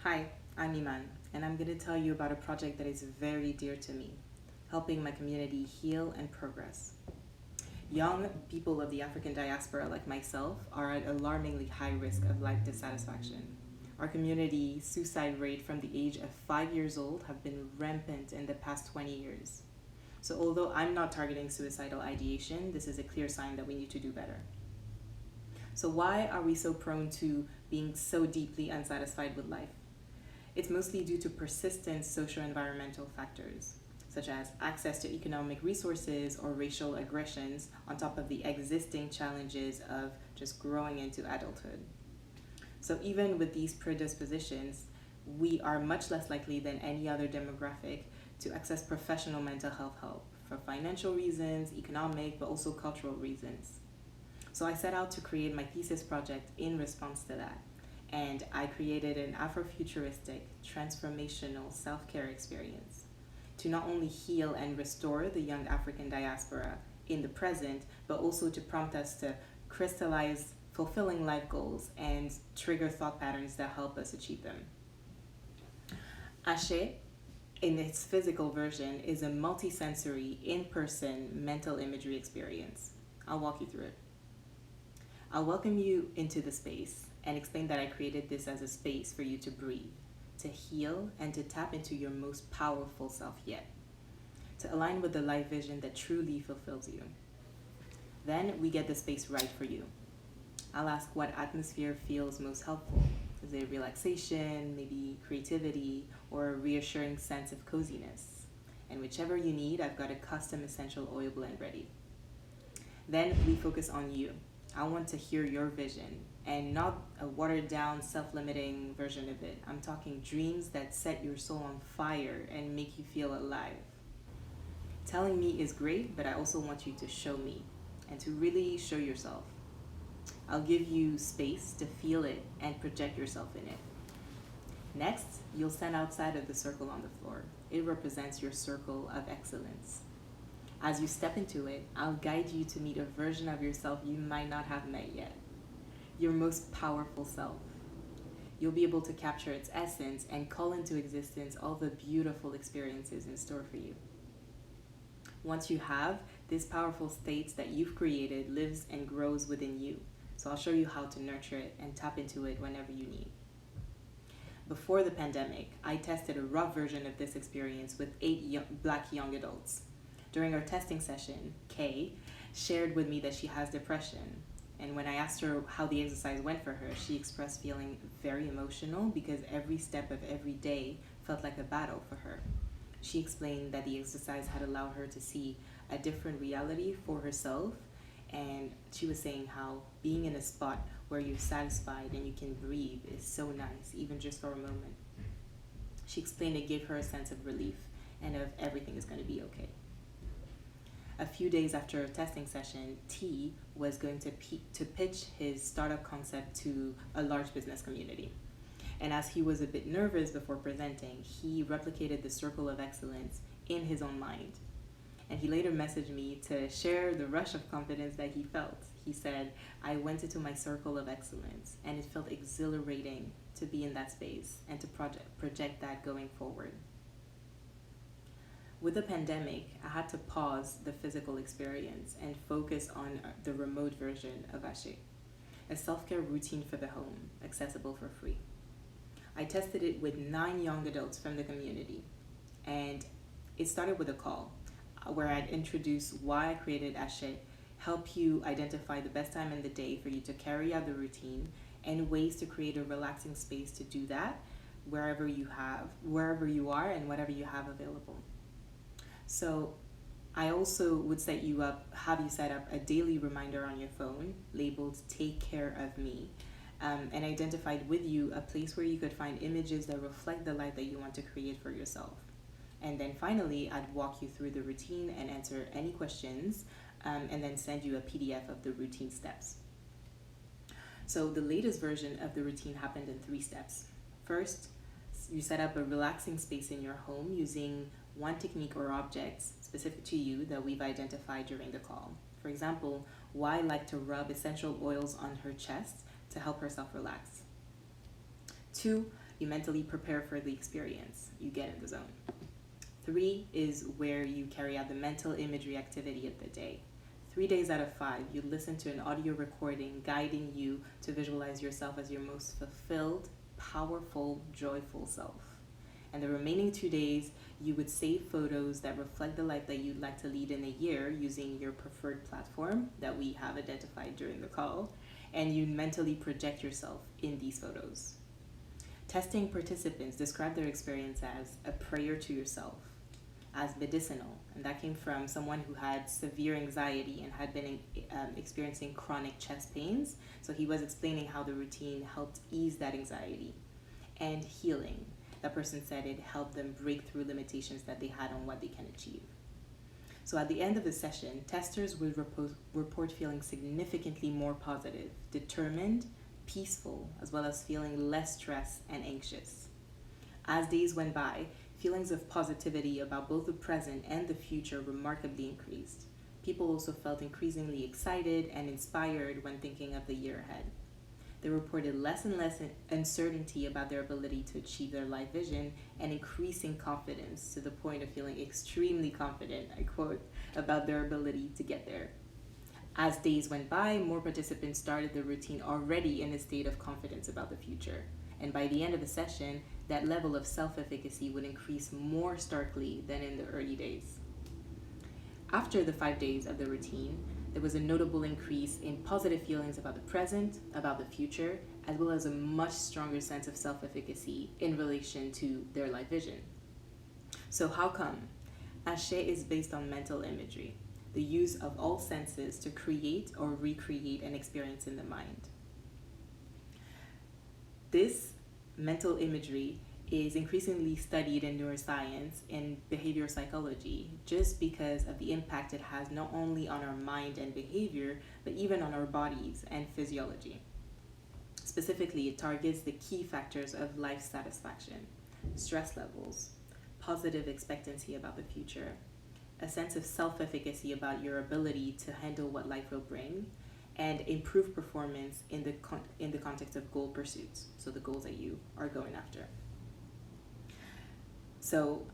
Hi, I'm Iman, and I'm going to tell you about a project that is very dear to me, helping my community heal and progress. Young people of the African diaspora, like myself, are at alarmingly high risk of life dissatisfaction. Our community suicide rate from the age of 5 years old have been rampant in the past 20 years. So although I'm not targeting suicidal ideation, this is a clear sign that we need to do better. So why are we so prone to being so deeply unsatisfied with life? It's mostly due to persistent socio-environmental factors, such as access to economic resources or racial aggressions, on top of the existing challenges of just growing into adulthood. So even with these predispositions, we are much less likely than any other demographic to access professional mental health help for financial reasons, economic, but also cultural reasons. So I set out to create my thesis project in response to that. And I created an Afrofuturistic, transformational self-care experience to not only heal and restore the young African diaspora in the present, but also to prompt us to crystallize fulfilling life goals and trigger thought patterns that help us achieve them. Ah-shè, in its physical version, is a multisensory, in-person mental imagery experience. I'll walk you through it. I'll welcome you into the space and explain that I created this as a space for you to breathe, to heal, and to tap into your most powerful self yet, to align with the life vision that truly fulfills you. Then we get the space right for you. I'll ask what atmosphere feels most helpful. Is it relaxation, maybe creativity, or a reassuring sense of coziness? And whichever you need, I've got a custom essential oil blend ready. Then we focus on you. I want to hear your vision and not a watered down, self-limiting version of it. I'm talking dreams that set your soul on fire and make you feel alive. Telling me is great, but I also want you to show me and to really show yourself. I'll give you space to feel it and project yourself in it. Next, you'll stand outside of the circle on the floor. It represents your circle of excellence. As you step into it, I'll guide you to meet a version of yourself you might not have met yet. Your most powerful self. You'll be able to capture its essence and call into existence all the beautiful experiences in store for you. Once you have, this powerful state that you've created lives and grows within you. So I'll show you how to nurture it and tap into it whenever you need. Before the pandemic, I tested a rough version of this experience with 8 Black young adults. During our testing session, Kay shared with me that she has depression. And when I asked her how the exercise went for her, she expressed feeling very emotional because every step of every day felt like a battle for her. She explained that the exercise had allowed her to see a different reality for herself. And she was saying how being in a spot where you're satisfied and you can breathe is so nice, even just for a moment. She explained it gave her a sense of relief and of everything is going to be okay. A few days after a testing session, T was going to pitch his startup concept to a large business community. And as he was a bit nervous before presenting, he replicated the circle of excellence in his own mind. And he later messaged me to share the rush of confidence that he felt. He said, I went into my circle of excellence and it felt exhilarating to be in that space and to project that going forward. With the pandemic, I had to pause the physical experience and focus on the remote version of Ah-shè, a self-care routine for the home, accessible for free. I tested it with 9 young adults from the community, and it started with a call where I'd introduce why I created Ah-shè, help you identify the best time in the day for you to carry out the routine, and ways to create a relaxing space to do that wherever you are and whatever you have available. So I also would have you set up a daily reminder on your phone labeled Take Care of Me, and identified with you a place where you could find images that reflect the life that you want to create for yourself. And then finally, I'd walk you through the routine and answer any questions, and then send you a PDF of the routine steps. So the latest version of the routine happened in 3 steps. First, you set up a relaxing space in your home using one technique or objects specific to you that we've identified during the call. For example, Y liked to rub essential oils on her chest to help herself relax. 2, You mentally prepare for the experience. You get in the zone. 3 is where you carry out the mental imagery activity of the day. 3 days out of 5, you listen to an audio recording guiding you to visualize yourself as your most fulfilled, powerful, joyful self. And the remaining 2 days, you would save photos that reflect the life that you'd like to lead in a year using your preferred platform that we have identified during the call, and you mentally project yourself in these photos. Testing participants describe their experience as a prayer to yourself, as medicinal, and that came from someone who had severe anxiety and had been experiencing chronic chest pains. So he was explaining how the routine helped ease that anxiety. And healing. That person said it helped them break through limitations that they had on what they can achieve. So at the end of the session, testers would report feeling significantly more positive, determined, peaceful, as well as feeling less stressed and anxious. As days went by, feelings of positivity about both the present and the future remarkably increased. People also felt increasingly excited and inspired when thinking of the year ahead. They reported less and less uncertainty about their ability to achieve their life vision and increasing confidence to the point of feeling extremely confident, I quote, about their ability to get there. As days went by, more participants started the routine already in a state of confidence about the future. And by the end of the session, that level of self-efficacy would increase more starkly than in the early days. After the 5 days of the routine, there was a notable increase in positive feelings about the present, about the future, as well as a much stronger sense of self-efficacy in relation to their life vision. So how come? Ah-shè is based on mental imagery, the use of all senses to create or recreate an experience in the mind. This mental imagery is increasingly studied in neuroscience and behavioral psychology just because of the impact it has not only on our mind and behavior, but even on our bodies and physiology. Specifically, it targets the key factors of life satisfaction, stress levels, positive expectancy about the future, a sense of self-efficacy about your ability to handle what life will bring, and improve performance in the context of goal pursuits, so the goals that you are going after. So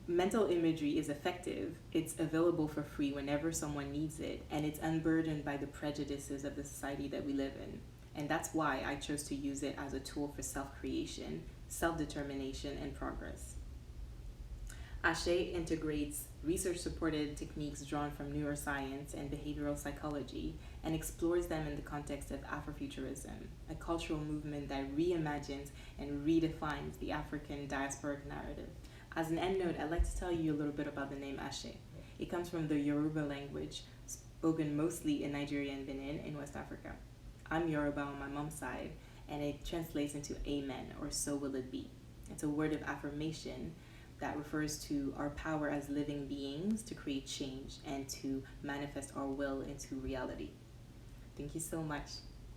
mental imagery is effective, it's available for free whenever someone needs it, and it's unburdened by the prejudices of the society that we live in. And that's why I chose to use it as a tool for self-creation, self-determination, and progress. Ah-shè integrates research-supported techniques drawn from neuroscience and behavioral psychology and explores them in the context of Afrofuturism, a cultural movement that reimagines and redefines the African diasporic narrative. As an end note, I'd like to tell you a little bit about the name Ah-shè. It comes from the Yoruba language, spoken mostly in Nigeria and Benin in West Africa. I'm Yoruba on my mom's side, and it translates into amen, or so will it be. It's a word of affirmation that refers to our power as living beings to create change and to manifest our will into reality. Thank you so much.